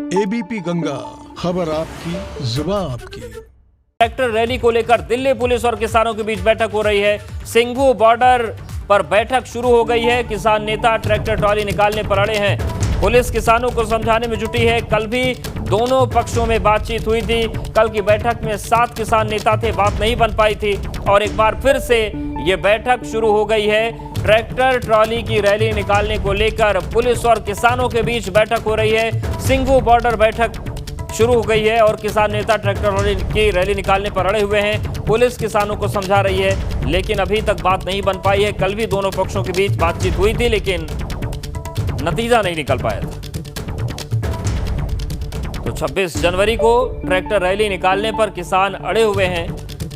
ABP Ganga, खबर आपकी, जुबान आपकी। ट्रैक्टर रैली को लेकर दिल्ली पुलिस और किसानों के बीच बैठक हो रही है। सिंघू बॉर्डर पर बैठक शुरू हो गई है। किसान नेता ट्रैक्टर ट्रॉली निकालने पर अड़े हैं। पुलिस किसानों को समझाने में जुटी है। कल भी दोनों पक्षों में बातचीत हुई थी। कल की बैठक में 7 किसान नेता थे, बात नहीं बन पाई थी और एक बार फिर से ये बैठक शुरू हो गई है। ट्रैक्टर ट्रॉली की रैली निकालने को लेकर पुलिस और किसानों के बीच बैठक हो रही है। सिंघू बॉर्डर बैठक शुरू हो गई है और किसान नेता ट्रैक्टर ट्रॉली की रैली निकालने पर अड़े हुए हैं। पुलिस किसानों को समझा रही है, लेकिन अभी तक बात नहीं बन पाई है। कल भी दोनों पक्षों के बीच बातचीत हुई थी, लेकिन नतीजा नहीं निकल पाया था। तो 26 जनवरी को ट्रैक्टर रैली निकालने पर किसान अड़े हुए हैं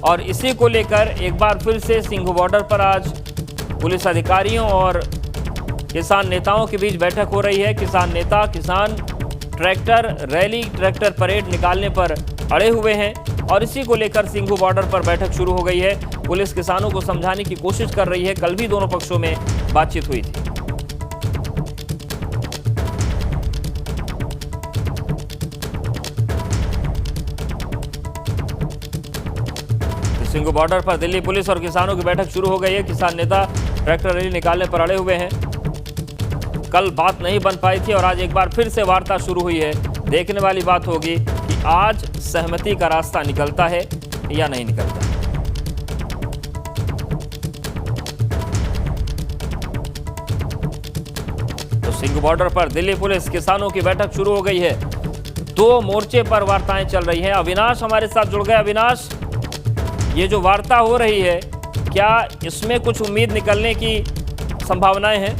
और इसी को लेकर एक बार फिर से सिंघू बॉर्डर पर आज पुलिस अधिकारियों और किसान नेताओं के बीच बैठक हो रही है। किसान नेता किसान ट्रैक्टर रैली, ट्रैक्टर परेड निकालने पर अड़े हुए हैं और इसी को लेकर सिंघू बॉर्डर पर बैठक शुरू हो गई है। पुलिस किसानों को समझाने की कोशिश कर रही है। कल भी दोनों पक्षों में बातचीत हुई थी। सिंघू बॉर्डर पर दिल्ली पुलिस और किसानों की बैठक शुरू हो गई है। किसान नेता ट्रैक्टर रैली निकालने पर अड़े हुए हैं। कल बात नहीं बन पाई थी और आज एक बार फिर से वार्ता शुरू हुई है। देखने वाली बात होगी कि आज सहमति का रास्ता निकलता है या नहीं निकलता। तो सिंघू बॉर्डर पर दिल्ली पुलिस किसानों की बैठक शुरू हो गई है। 2 मोर्चे पर वार्ताएं चल रही हैं। अविनाश हमारे साथ जुड़ गए। अविनाश, ये जो वार्ता हो रही है, क्या इसमें कुछ उम्मीद निकलने की संभावनाएं हैं?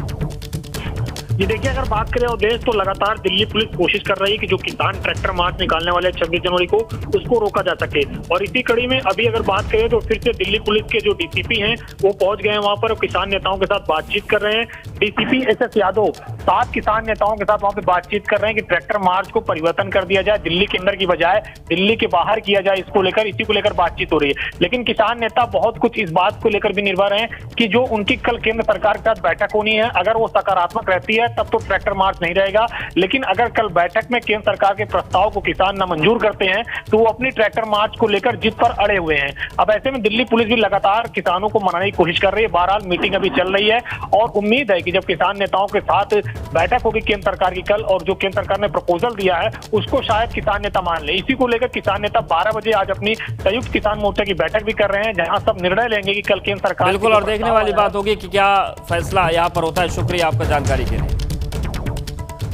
ये देखिए, अगर बात करें उद्देश्य तो लगातार दिल्ली पुलिस कोशिश कर रही है कि जो किसान ट्रैक्टर मार्च निकालने वाले 26 जनवरी को उसको रोका जा सके। और इसी कड़ी में अभी अगर बात करें तो फिर से दिल्ली पुलिस के जो डीसीपी हैं वो पहुंच गए हैं वहां पर, किसान नेताओं के साथ बातचीत कर रहे हैं। डीसीपी एसएस यादव 7 किसान नेताओं के साथ वहां पे बातचीत कर रहे हैं कि ट्रैक्टर मार्च को परिवर्तन कर दिया जाए, दिल्ली के अंदर की बजाय दिल्ली के बाहर किया जाए। इसी को लेकर बातचीत हो रही है। लेकिन किसान नेता बहुत कुछ इस बात को लेकर भी निर्भर हैं कि जो उनकी कल केंद्र सरकार के साथ बैठक होनी है, अगर वो सकारात्मक रहती है तब तो ट्रैक्टर मार्च नहीं रहेगा। लेकिन अगर कल बैठक में केंद्र सरकार के प्रस्ताव को किसान न मंजूर करते हैं तो वो अपनी ट्रैक्टर मार्च को लेकर जिद पर अड़े हुए हैं। अब ऐसे में दिल्ली पुलिस भी लगातार किसानों को मनाने की कोशिश कर रही है। बहरहाल मीटिंग अभी चल रही है और उम्मीद है कि जब किसान नेताओं के साथ बैठक होगी केंद्र सरकार की कल, और जो केंद्र सरकार ने प्रपोजल दिया है उसको शायद किसान नेता मान ले। इसी को लेकर किसान नेता 12 बजे आज अपनी संयुक्त किसान मोर्चा की बैठक भी कर रहे हैं, जहां सब निर्णय लेंगे कि कल केंद्र सरकार। बिल्कुल, और देखने वाली बात होगी कि क्या फैसला यहाँ पर होता है। शुक्रिया आपका जानकारी के लिए।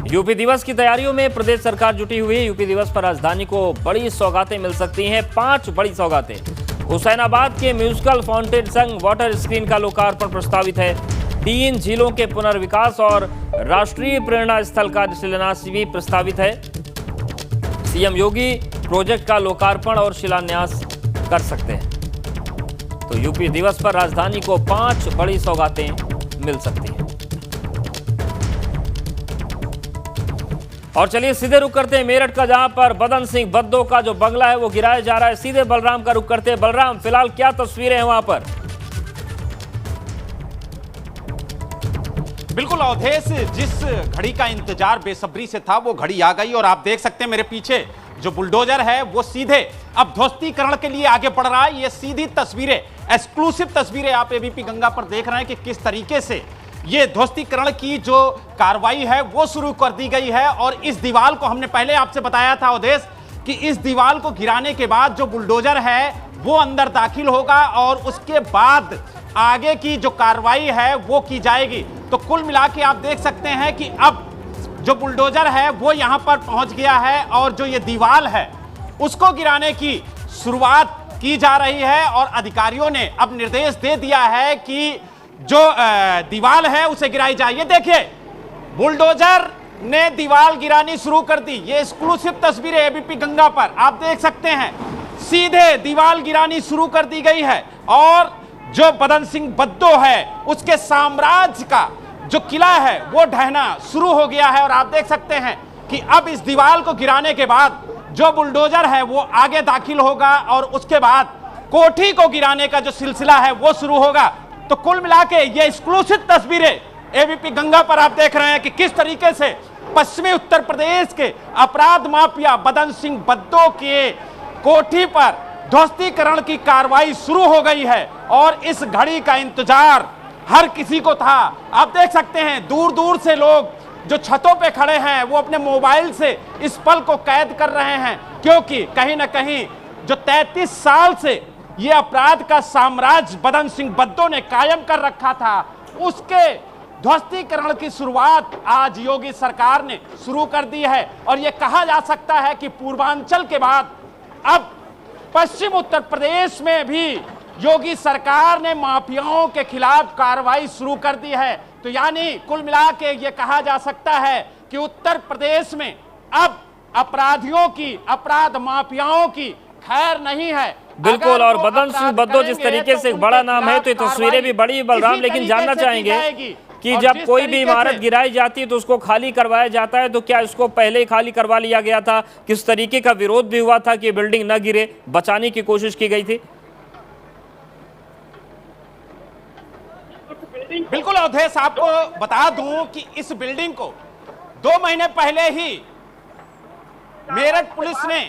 यूपी दिवस की तैयारियों में प्रदेश सरकार जुटी हुई है। यूपी दिवस पर राजधानी को बड़ी सौगातें मिल सकती हैं। 5 बड़ी सौगातें। हुसैनाबाद के म्यूजिकल फाउंटेन संग वाटर स्क्रीन का लोकार्पण प्रस्तावित है। 3 झीलों के पुनर्विकास और राष्ट्रीय प्रेरणा स्थल का शिलान्यास भी प्रस्तावित है। सीएम योगी प्रोजेक्ट का लोकार्पण और शिलान्यास कर सकते हैं। तो यूपी दिवस पर राजधानी को 5 बड़ी सौगातें मिल सकती हैं। और चलिए सीधे रुक करते हैं मेरठ का, जहां पर बदन सिंह बद्दो का जो बंगला है वो गिराया जा रहा है। सीधे बलराम का रुक करते हैं। बलराम, फिलहाल क्या तस्वीरें हैं वहां पर? बिल्कुल अवधेश, जिस घड़ी का इंतजार बेसब्री से था वो घड़ी आ गई और आप देख सकते हैं मेरे पीछे जो बुलडोजर है वो सीधे अब ध्वस्तीकरण के लिए आगे बढ़ रहा है। ये सीधी तस्वीरें, एक्सक्लूसिव तस्वीरें आप एबीपी गंगा पर देख रहे हैं कि किस तरीके से ये ध्वस्तीकरण की जो कार्रवाई है वो शुरू कर दी गई है। और इस दीवार को हमने पहले आपसे बताया था अवधेश कि इस दीवार को गिराने के बाद जो बुलडोजर है वो अंदर दाखिल होगा और उसके बाद आगे की जो कार्रवाई है वो की जाएगी। तो कुल मिला के आप देख सकते हैं कि अब जो बुलडोजर है वो यहां पर पहुंच गया है और जो ये दीवार है उसको गिराने की शुरुआत की जा रही है। और अधिकारियों ने अब निर्देश दे दिया है कि जो दीवार है उसे गिराई जाए। ये देखिए, बुलडोजर ने दीवार गिरानी शुरू कर दी। ये एक्सक्लूसिव तस्वीरें एबीपी गंगा पर आप देख सकते हैं। सीधे दीवार गिरानी शुरू कर दी गई है और जो बदन सिंह बद्दो है उसके साम्राज्य का जो किला है वो ढहना शुरू हो गया है। और आप देख सकते हैं कि अब इस दीवार को गिराने के बाद जो बुलडोजर है वो आगे दाखिल होगा और उसके बाद कोठी को गिराने का जो सिलसिला है वो शुरू होगा। तो कुल मिला के ये एक्सक्लूसिव तस्वीरें एबीपी गंगा पर आप देख रहे हैं कि किस तरीके से पश्चिमी उत्तर प्रदेश के अपराध माफिया बदन सिंह बद्दो के कोठी पर ध्वस्तीकरण की कार्रवाई शुरू हो गई है और इस घड़ी का इंतजार हर किसी को था। आप देख सकते हैं दूर दूर से लोग जो छतों पे खड़े हैं वो अपने मोबाइल से इस पल को कैद कर रहे हैं, क्योंकि कहीं ना कहीं जो 33 साल से ये अपराध का साम्राज्य बदन सिंह बद्दो ने कायम कर रखा था, उसके ध्वस्तीकरण की शुरुआत आज योगी सरकार ने शुरू कर दी है। और यह कहा जा सकता है कि पूर्वांचल के बाद अब पश्चिम उत्तर प्रदेश में भी योगी सरकार ने माफियाओं के खिलाफ कार्रवाई शुरू कर दी है। तो यानी कुल मिला के ये कहा जा सकता है कि उत्तर प्रदेश में अब अपराधियों की, अपराध माफियाओं की खैर नहीं है। बिल्कुल, और बदन सिंह बद्दो जिस तरीके से एक बड़ा नाम है तो ये तस्वीरें भी बड़ी बलराम, लेकिन जानना चाहेंगे कि जब कोई भी इमारत गिराई जाती है तो उसको खाली करवाया जाता है, तो क्या इसको पहले ही खाली करवा लिया गया था? किस तरीके का विरोध भी हुआ था कि बिल्डिंग न गिरे, बचाने की कोशिश की गई थी? बिल्कुल अवधेश, आपको बता दूं कि इस बिल्डिंग को 2 महीने पहले ही मेरठ पुलिस ने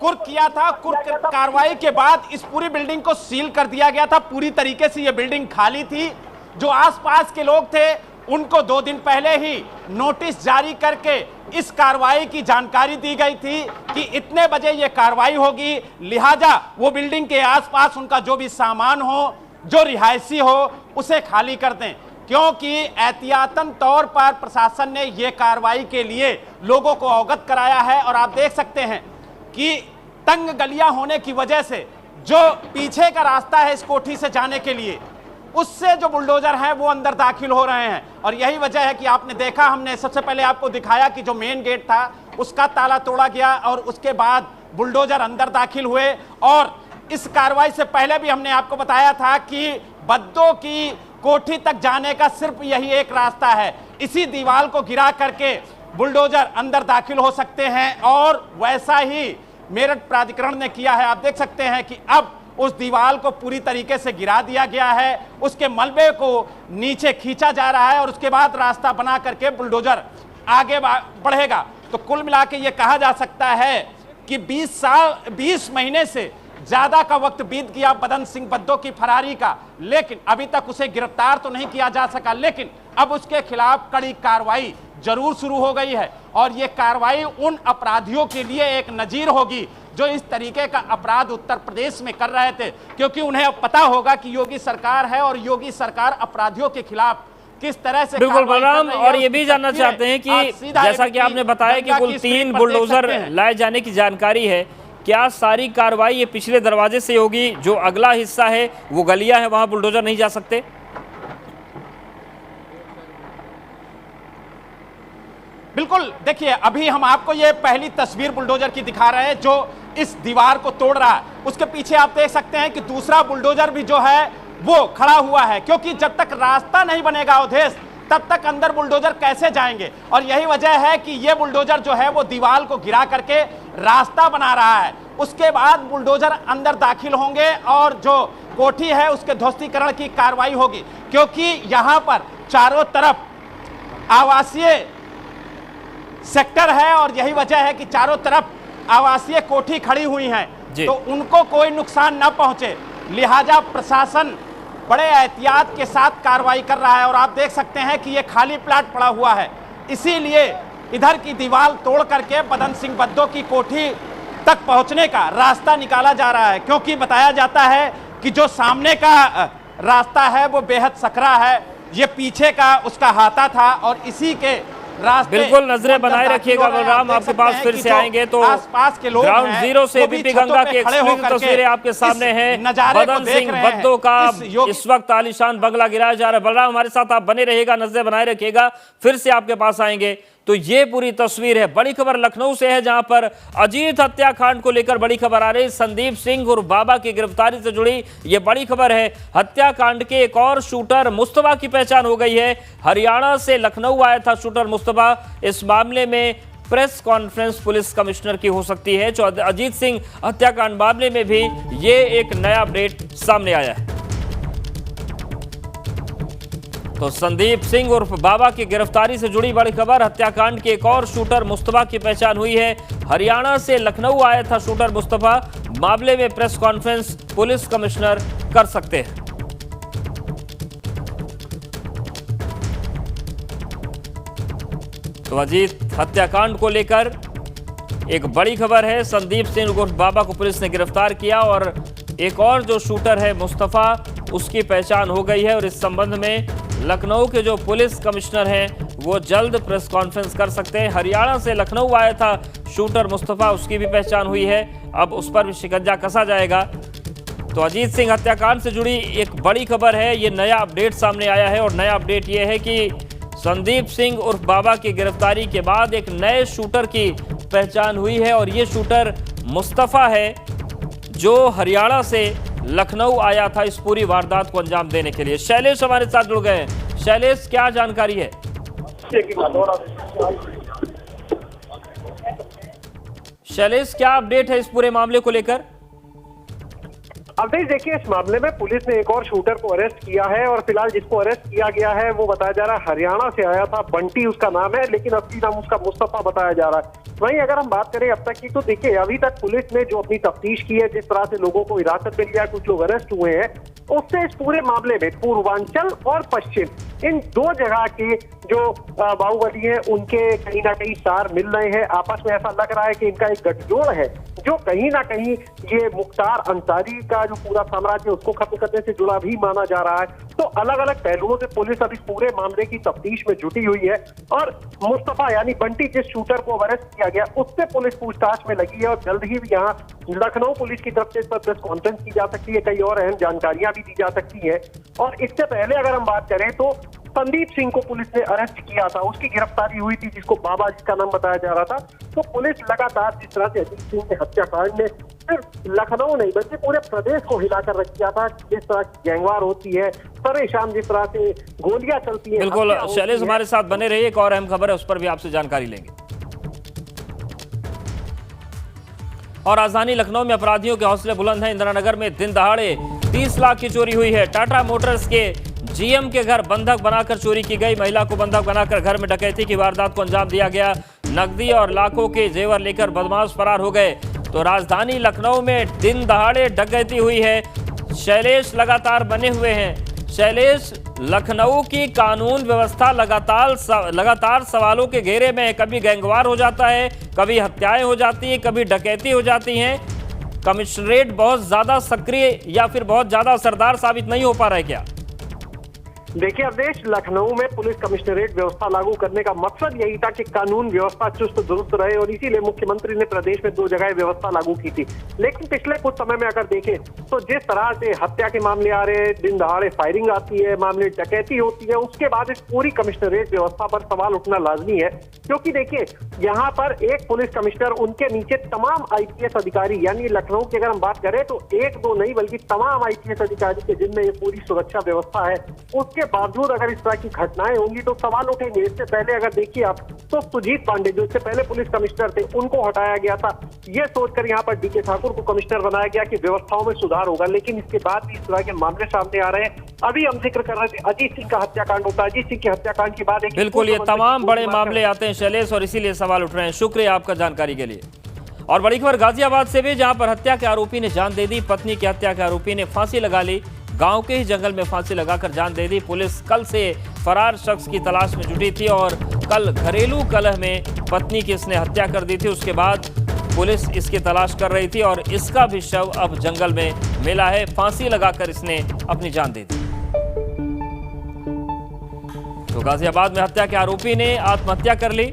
कुर्क किया था। कुर्क कार्रवाई के बाद इस पूरी बिल्डिंग को सील कर दिया गया था। पूरी तरीके से यह बिल्डिंग खाली थी। जो आसपास के लोग थे उनको 2 दिन पहले ही नोटिस जारी करके इस कार्रवाई की जानकारी दी गई थी कि इतने बजे यह कार्रवाई होगी, लिहाजा वो बिल्डिंग के आसपास उनका जो भी सामान हो, जो रिहायशी हो, उसे खाली कर दें, क्योंकि एहतियातन तौर पर प्रशासन ने यह कार्रवाई के लिए लोगों को अवगत कराया है। और आप देख सकते हैं कि तंग गलियां होने की वजह से जो पीछे का रास्ता है इस कोठी से जाने के लिए, उससे जो बुलडोजर हैं वो अंदर दाखिल हो रहे हैं। और यही वजह है कि आपने देखा, हमने सबसे पहले आपको दिखाया कि जो मेन गेट था उसका ताला तोड़ा गया और उसके बाद बुलडोजर अंदर दाखिल हुए। और इस कार्रवाई से पहले भी हमने आपको बताया था कि बद्दो की कोठी तक जाने का सिर्फ यही एक रास्ता है, इसी दीवार को गिरा करके बुलडोजर अंदर दाखिल हो सकते हैं। और वैसा ही मेरठ प्राधिकरण ने किया है। आप देख सकते हैं कि अब उस दीवार को पूरी तरीके से गिरा दिया गया है, उसके मलबे को नीचे खींचा जा रहा है और उसके बाद रास्ता बना करके बुलडोजर आगे बढ़ेगा। तो कुल मिला के ये कहा जा सकता है कि 20 महीने से ज्यादा का वक्त बीत गया बदन सिंह बद्दो की फरारी का, लेकिन अभी तक उसे गिरफ्तार तो नहीं किया जा सका। लेकिन अब उसके खिलाफ कड़ी कार्रवाई जरूर शुरू हो गई है और ये कार्रवाई उन अपराधियों के लिए एक नजीर होगी जो इस तरीके का अपराध उत्तर प्रदेश में कर रहे थे, क्योंकि उन्हें अब पता होगा कि योगी सरकार है और योगी सरकार अपराधियों के खिलाफ किस तरह से। बिल्कुल बलराम, और ये भी जानना चाहते हैं कि जैसा कि आपने बताया कि कुल 3 बुलडोजर लाए जाने की जानकारी है, क्या सारी कार्रवाई ये पिछले दरवाजे से होगी? जो अगला हिस्सा है वो गलियां है, वहां बुलडोजर नहीं जा सकते? बिल्कुल, देखिए अभी हम आपको ये पहली तस्वीर बुलडोजर की दिखा रहे हैं जो इस दीवार को तोड़ रहा है। उसके पीछे आप देख सकते हैं कि दूसरा बुलडोजर भी जो है वो खड़ा हुआ है, क्योंकि जब तक रास्ता नहीं बनेगा अवधेश तब तक अंदर बुलडोजर कैसे जाएंगे। और यही वजह है कि ये बुलडोजर जो है वो दीवार को गिरा करके रास्ता बना रहा है। उसके बाद बुलडोजर अंदर दाखिल होंगे और जो कोठी है उसके ध्वस्तीकरण की कार्रवाई होगी, क्योंकि यहां पर चारों तरफ आवासीय सेक्टर है और यही वजह है कि चारों तरफ आवासीय कोठी खड़ी हुई हैं, तो उनको कोई नुकसान न पहुंचे, लिहाजा प्रशासन बड़े एहतियात के साथ कार्रवाई कर रहा है। और आप देख सकते हैं कि ये खाली प्लाट पड़ा हुआ है, इसीलिए इधर की दीवार तोड़ करके बदन सिंह बद्दो की कोठी तक पहुंचने का रास्ता निकाला जा रहा है, क्योंकि बताया जाता है कि जो सामने का रास्ता है वो बेहद सकरा है, ये पीछे का उसका हाथा था और इसी के रास्ते। बिल्कुल नजरें बनाए रखिएगा बलराम, आपके पास फिर से आएंगे तो आसपास के लोग ग्राउंड जीरो से एबीपी गंगा की एक्सक्लूसिव तस्वीरें आपके सामने हैं। बदन सिंह बद्दो का इस वक्त आलीशान बंगला गिराया जा रहा है। बलराम हमारे साथ आप बने रहिएगा, नजरें बनाए रखिएगा, फिर से आपके पास आएंगे। तो ये पूरी तस्वीर है। बड़ी खबर लखनऊ से है, जहां पर अजीत हत्याकांड को लेकर बड़ी खबर आ रही है। संदीप सिंह और बाबा की गिरफ्तारी से जुड़ी ये बड़ी खबर है। हत्याकांड के एक और शूटर मुस्तफा की पहचान हो गई है। हरियाणा से लखनऊ आया था शूटर मुस्तफा। इस मामले में प्रेस कॉन्फ्रेंस पुलिस कमिश्नर की हो सकती है। जो अजीत सिंह हत्याकांड मामले में भी ये एक नया अपडेट सामने आया है। तो संदीप सिंह उर्फ बाबा की गिरफ्तारी से जुड़ी बड़ी खबर। हत्याकांड के एक और शूटर मुस्तफा की पहचान हुई है। हरियाणा से लखनऊ आया था शूटर मुस्तफा। मामले में प्रेस कॉन्फ्रेंस पुलिस कमिश्नर कर सकते हैं। तो अजीत हत्याकांड को लेकर एक बड़ी खबर है। संदीप सिंह उर्फ बाबा को पुलिस ने गिरफ्तार किया और एक और जो शूटर है मुस्तफा, उसकी पहचान हो गई है। और इस संबंध में लखनऊ के जो पुलिस कमिश्नर हैं वो जल्द प्रेस कॉन्फ्रेंस कर सकते हैं। हरियाणा से लखनऊ आया था शूटर मुस्तफा, उसकी भी पहचान हुई है। अब उस पर भी शिकंजा कसा जाएगा। तो अजीत सिंह हत्याकांड से जुड़ी एक बड़ी खबर है। ये नया अपडेट सामने आया है और नया अपडेट ये है कि संदीप सिंह उर्फ बाबा की गिरफ्तारी के बाद एक नए शूटर की पहचान हुई है और ये शूटर मुस्तफा है जो हरियाणा से लखनऊ आया था इस पूरी वारदात को अंजाम देने के लिए। शैलेश हमारे साथ जुड़ गए हैं। शैलेश, क्या जानकारी है? शैलेश, क्या अपडेट है इस पूरे मामले को लेकर? अवधेश, देखिए, इस मामले में पुलिस ने एक और शूटर को अरेस्ट किया है और फिलहाल जिसको अरेस्ट किया गया है वो बताया जा रहा है हरियाणा से आया था। बंटी उसका नाम है, लेकिन असली नाम उसका मुस्तफा बताया जा रहा है। वहीं अगर हम बात करें अब तक की, तो देखिए अभी तक पुलिस ने जो अपनी तफ्तीश की है, जिस तरह से लोगों को हिरासत में लिया, कुछ लोग अरेस्ट हुए हैं, उससे इस पूरे मामले में पूर्वांचल और पश्चिम इन दो जगह के जो बाहुबली हैं उनके कहीं ना कहीं तार मिल रहे हैं। आपस में ऐसा लग रहा है कि इनका एक गठजोड़ है जो कहीं ना कहीं ये मुख्तार अंसारी का जो पूरा साम्राज्य उसको खत्म करने से जुड़ा भी माना जा रहा है। तो अलग अलग पहलुओं से पुलिस अभी पूरे मामले की तफ्तीश में जुटी हुई है और मुस्तफा यानी बंटी जिस शूटर को अरेस्ट किया गया उससे पुलिस पूछताछ में लगी है और जल्द ही यहाँ लखनऊ पुलिस की तरफ से इस पर प्रेस कॉन्फ्रेंस की जा सकती है। कई और अहम जानकारियां भी दी जा सकती है। और इससे पहले अगर हम बात करें तो संदीप सिंह को पुलिस ने अरेस्ट किया था, उसकी गिरफ्तारी हुई थी, जिसको बाबा जिसका नाम बताया जा रहा था। तो पुलिस लगातार जिस तरह से अजीत सिंह के हत्याकांड ने सिर्फ लखनऊ नहीं बल्कि पूरे प्रदेश को हिलाकर रख दिया था, जिस तरह की गैंगवार होती है, सरे शाम जिस तरह से गोलियां चलती है। बिल्कुल शैलेश, हमारे साथ बने रहिए, एक और अहम खबर है उस पर भी आपसे जानकारी लेंगे। और राजधानी लखनऊ में अपराधियों के हौसले बुलंद हैं। इंदिरा नगर में दिन दहाड़े 30 लाख की चोरी हुई है। टाटा मोटर्स के जीएम के घर बंधक बनाकर चोरी की गई। महिला को बंधक बनाकर घर में डकैती की वारदात को अंजाम दिया गया। नकदी और लाखों के जेवर लेकर बदमाश फरार हो गए। तो राजधानी लखनऊ में दिन दहाड़े डकैती हुई है। शैलेश लगातार बने हुए हैं। शैलेश, लखनऊ की कानून व्यवस्था लगातार सवालों के घेरे में है। कभी गैंगवार हो जाता है, कभी हत्याएं हो जाती हैं, कभी डकैती हो जाती हैं। कमिश्नरेट बहुत ज्यादा सक्रिय या फिर बहुत ज्यादा असरदार साबित नहीं हो पा रहा है क्या? देखिए अवधेश, लखनऊ में पुलिस कमिश्नरेट व्यवस्था लागू करने का मकसद यही था कि कानून व्यवस्था चुस्त दुरुस्त रहे और इसीलिए मुख्यमंत्री ने प्रदेश में 2 जगह व्यवस्था लागू की थी। लेकिन पिछले कुछ समय में अगर देखें तो जिस तरह से हत्या के मामले आ रहे हैं, दिन दहाड़े फायरिंग आती है, मामले डकैती होती है, उसके बाद इस पूरी कमिश्नरेट व्यवस्था पर सवाल उठना लाजमी है। क्योंकि देखिए यहाँ पर एक पुलिस कमिश्नर, उनके नीचे तमाम आईपीएस अधिकारी, यानी लखनऊ की अगर हम बात करें तो 1-2 नहीं बल्कि तमाम आईपीएस अधिकारी के जिनमें ये पूरी सुरक्षा व्यवस्था है, उसके बावजूद अगर इस तरह की घटनाएं होंगी तो सवाल उठेंगे। इससे पहले अगर देखिए आप तो सुजीत पांडे जो इससे पहले पुलिस कमिश्नर थे, उनको हटाया गया था ये सोचकर यहाँ पर डीके ठाकुर को कमिश्नर बनाया गया कि व्यवस्थाओं में सुधार होगा। लेकिन इसके बाद भी इस तरह के मामले सामने आ रहे हैं। अभी हम जिक्र कर रहे थे अजीत सिंह का हत्याकांड होता है। अजीत सिंह के हत्याकांड के बाद बिल्कुल ये तमाम बड़े मामले आते हैं शैलेश, और इसीलिए सवाल उठ रहे हैं। शुक्रिया आपका जानकारी के लिए। और बड़ी खबर गाजियाबाद से भी, जहां पर हत्या के आरोपी ने जान दे दी। पत्नी की हत्या के आरोपी ने फांसी लगा ली। गांव के ही जंगल में फांसी लगाकर जान दे दी। पुलिस कल से फरार शख्स की तलाश में जुटी थी और कल घरेलू कलह में पत्नी की इसने हत्या कर दी थी। उसके बाद पुलिस इसकी तलाश कर रही थी और इसका भी शव अब जंगल में मिला है। फांसी लगाकर इसने अपनी जान दे दी। तो गाजियाबाद में हत्या के आरोपी ने आत्महत्या कर ली।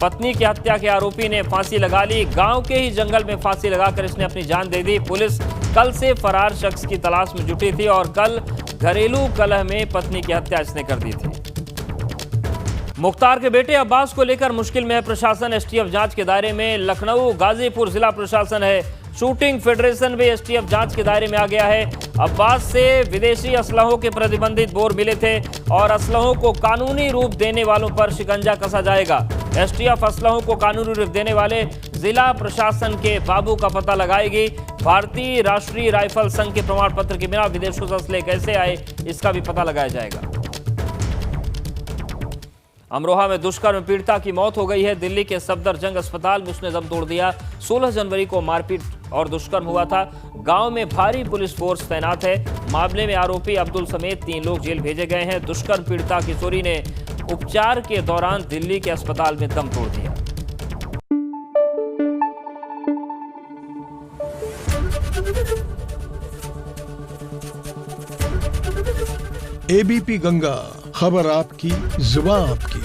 पत्नी की हत्या के आरोपी ने फांसी लगा ली। गांव के ही जंगल में फांसी लगाकर इसने अपनी जान दे दी। पुलिस कल से फरार शख्स की तलाश में जुटी थी और कल घरेलू कलह में पत्नी की हत्या इसने कर दी थी। मुख्तार के बेटे अब्बास को लेकर मुश्किल में है प्रशासन। एसटीएफ जांच के दायरे में लखनऊ गाजीपुर जिला प्रशासन है। शूटिंग फेडरेशन भी एसटीएफ जांच के दायरे में आ गया है। अब्बास से विदेशी असलहों के प्रतिबंधित बोर मिले थे और असलहों को कानूनी रूप देने वालों पर शिकंजा कसा जाएगा। एसटीएफ असलहों को कानूनी रूप देने वाले जिला प्रशासन के बाबू का पता लगाएगी। भारतीय राष्ट्रीय राइफल संघ के प्रमाण पत्र के बिना विदेशों से असले कैसे आए, इसका भी पता लगाया जाएगा। अमरोहा में दुष्कर्म पीड़िता की मौत हो गई है। दिल्ली के सफदरजंग अस्पताल में उसने दम तोड़ दिया। 16 जनवरी को मारपीट और दुष्कर्म हुआ था। गांव में भारी पुलिस फोर्स तैनात है। मामले में आरोपी अब्दुल समेत 3 लोग जेल भेजे गए हैं। दुष्कर्म पीड़िता किशोरी ने उपचार के दौरान दिल्ली के अस्पताल में दम तोड़ दिया। एबीपी गंगा, खबर आपकी, जुबान आपकी।